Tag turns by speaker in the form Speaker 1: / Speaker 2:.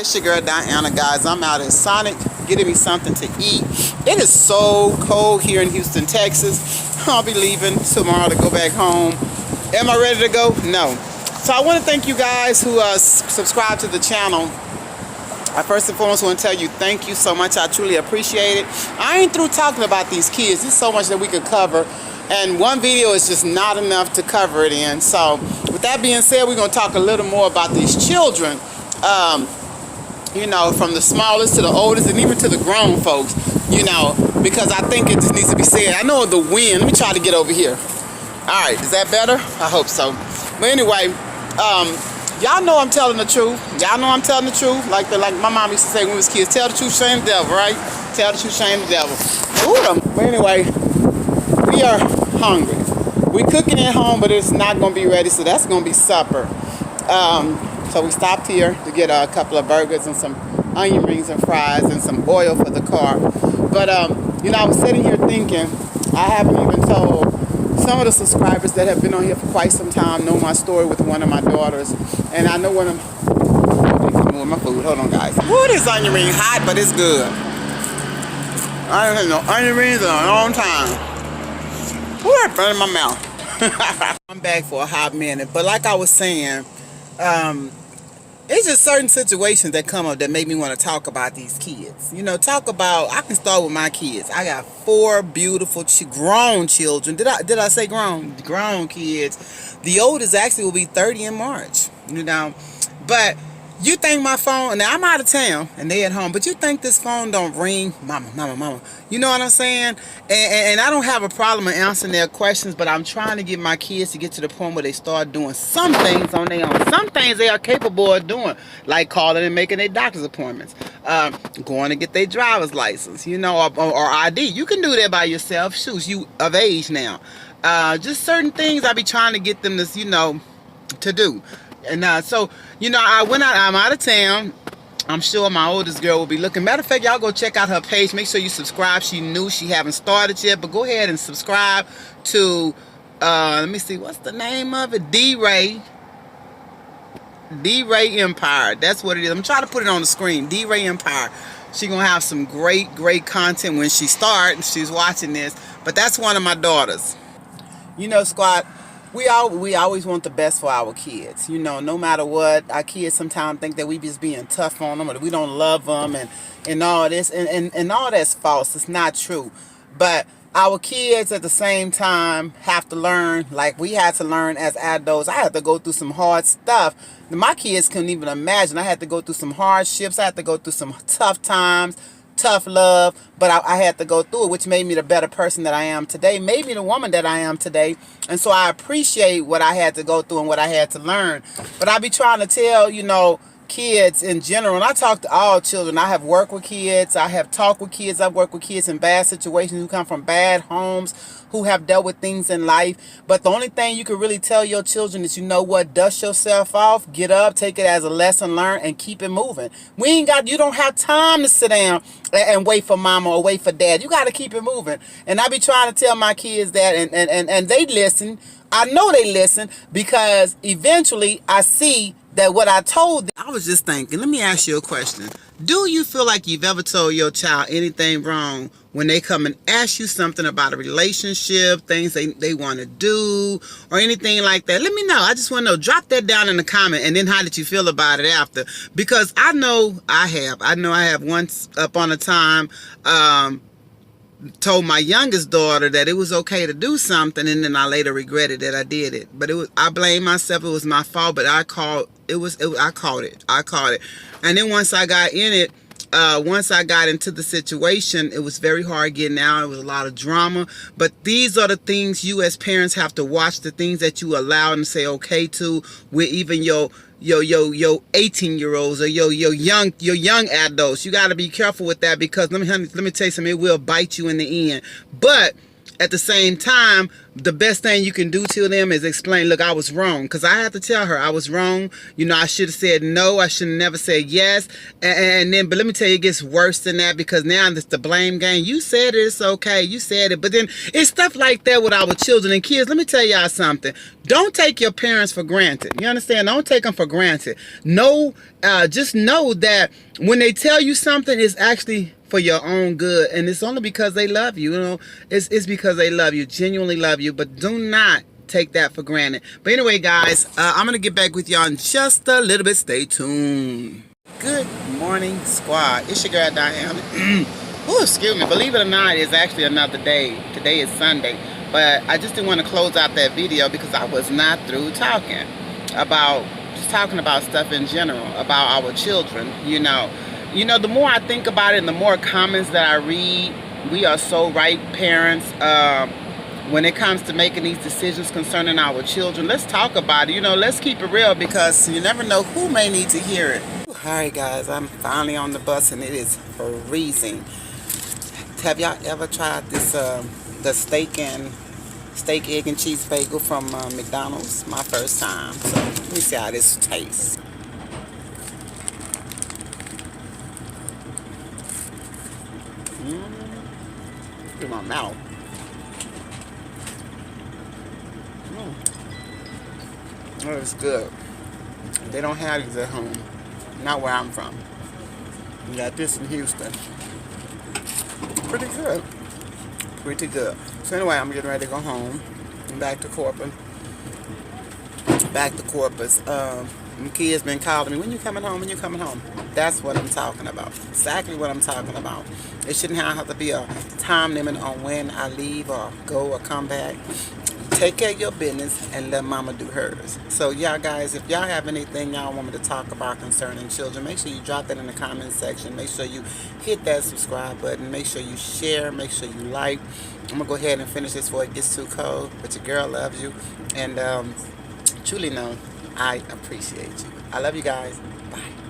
Speaker 1: It's your girl Diana, guys. I'm out at Sonic getting me something to eat. It is so cold here in Houston, Texas. I'll be leaving tomorrow to go back home. Am I ready to go? No. So I want to thank you guys who subscribe to the channel. I first and foremost want to tell you thank you so much. I truly appreciate it. I ain't through talking about these kids. There's so much that we could cover, and one video is just not enough to cover it in. So with that being said, we're going to talk a little more about these children. You know, from the smallest to the oldest and even to the grown folks, you know, because I think it just needs to be said. I know the wind. Let me try to get over here. All right, is that better? I hope so. But anyway, y'all know I'm telling the truth. Y'all know I'm telling the truth. Like my mom used to say when we was kids, tell the truth, shame the devil, right? Tell the truth, shame the devil. Ooh, but anyway, we are hungry. We cooking at home, but it's not going to be ready, so that's going to be supper. So we stopped here to get a couple of burgers and some onion rings and fries and some oil for the car. But, you know, I was sitting here thinking, I haven't even told some of the subscribers that have been on here for quite some time know my story with one of my daughters. And I know one of them, my food, hold on guys. Ooh, this onion ring hot, but it's good. I haven't had no onion rings in a long time. Ooh, that burn in my mouth. I'm back for a hot minute, but like I was saying, it's just certain situations that come up that make me want to talk about these kids. You know, I can start with my kids. I got 4 beautiful grown children. Did I say grown? Grown kids. The oldest actually will be 30 in March. You know, but you think my phone, now I'm out of town and they at home, but you think this phone don't ring? Mama, mama, mama. You know what I'm saying? And I don't have a problem in answering their questions, but I'm trying to get my kids to get to the point where they start doing some things on their own. Some things they are capable of doing, like calling and making their doctor's appointments, going to get their driver's license, you know, or ID. You can do that by yourself. Shoot, you of age now. Just certain things I be trying to get them to, you know, to do. And so, you know, I'm out of town. I'm sure my oldest girl will be looking. Matter of fact, y'all go check out her page. Make sure you subscribe. She new. She haven't started yet. But go ahead and subscribe to, let me see, what's the name of it? D-Ray Empire. That's what it is. I'm trying to put it on the screen. D-Ray Empire. She's going to have some great content when she starts. She's watching this. But that's one of my daughters. You know, squad, we always want the best for our kids. You know, no matter what, our kids sometimes think that we just being tough on them or that we don't love them and all this. And all that's false. It's not true. But our kids at the same time have to learn, like we had to learn as adults. I had to go through some hard stuff. My kids couldn't even imagine. I had to go through some hardships. I had to go through some tough times, tough love, but I had to go through it, which made me the better person that I am today, made me the woman that I am today. And so I appreciate what I had to go through and what I had to learn. But I be trying to tell, you know, kids in general, and I talk to all children. I have worked with kids, I have talked with kids, I've worked with kids in bad situations who come from bad homes, who have dealt with things in life. But the only thing you can really tell your children is, you know what, dust yourself off, get up, take it as a lesson learned, and keep it moving. You don't have time to sit down and wait for mama or wait for dad. You got to keep it moving. And I be trying to tell my kids that, and they listen. I know they listen, because eventually I see that what I told them. I was just thinking, let me ask you a question. Do you feel like you've ever told your child anything wrong when they come and ask you something about a relationship, things they want to do, or anything like that? Let me know. I just want to know. Drop that down in the comment, and then how did you feel about it after? Because I know I have once upon a time told my youngest daughter that it was okay to do something, and then I later regretted that I did it. But I blame myself. It was my fault, but I caught it. And then once I got in it, once I got into the situation, it was very hard getting out. It was a lot of drama. But these are the things you as parents have to watch, the things that you allow and say okay to, with even your 18-year-olds or your young adults. You got to be careful with that, because let me tell you something, it will bite you in the end. But at the same time, the best thing you can do to them is explain, look, I was wrong. Because I had to tell her I was wrong. You know, I should have said no. I should have never said yes. And then, but let me tell you, it gets worse than that, because now it's the blame game. You said it, it's okay. You said it. But then it's stuff like that with our children and kids. Let me tell y'all something. Don't take your parents for granted. You understand? Don't take them for granted. No, just know that when they tell you something, it's actually for your own good, and it's only because they love you. You know, it's because they love you, genuinely love you. But do not take that for granted. But anyway, guys, I'm gonna get back with y'all in just a little bit. Stay tuned. Good morning, squad. It's your girl Diane. Oh, excuse me. Believe it or not, it's actually another day. Today is Sunday. But I just didn't want to close out that video because I was not through talking about stuff in general, about our children. You know, the more I think about it and the more comments that I read, we are so right, parents. When it comes to making these decisions concerning our children, let's talk about it. You know, let's keep it real because you never know who may need to hear it. Alright guys, I'm finally on the bus and it is freezing. Have y'all ever tried this the steak, egg, and cheese bagel from McDonald's? My first time. So let me see how this tastes. In my mouth. Oh, it's good. They don't have these at home. Not where I'm from. We got this in Houston. Pretty good. Pretty good. So anyway, I'm getting ready to go home. I'm back to Corpus. My kids been calling me, when you coming home, when you coming home? That's what I'm talking about. Exactly what I'm talking about. It shouldn't have to be a time limit on when I leave or go or come back. Take care of your business and let mama do hers. So yeah, guys, if y'all have anything y'all want me to talk about concerning children, make sure you drop that in the comment section. Make sure you hit that subscribe button. Make sure you share. Make sure you like. I'm gonna go ahead and finish this before it gets too cold. But your girl loves you, and truly know I appreciate you. I love you guys. Bye.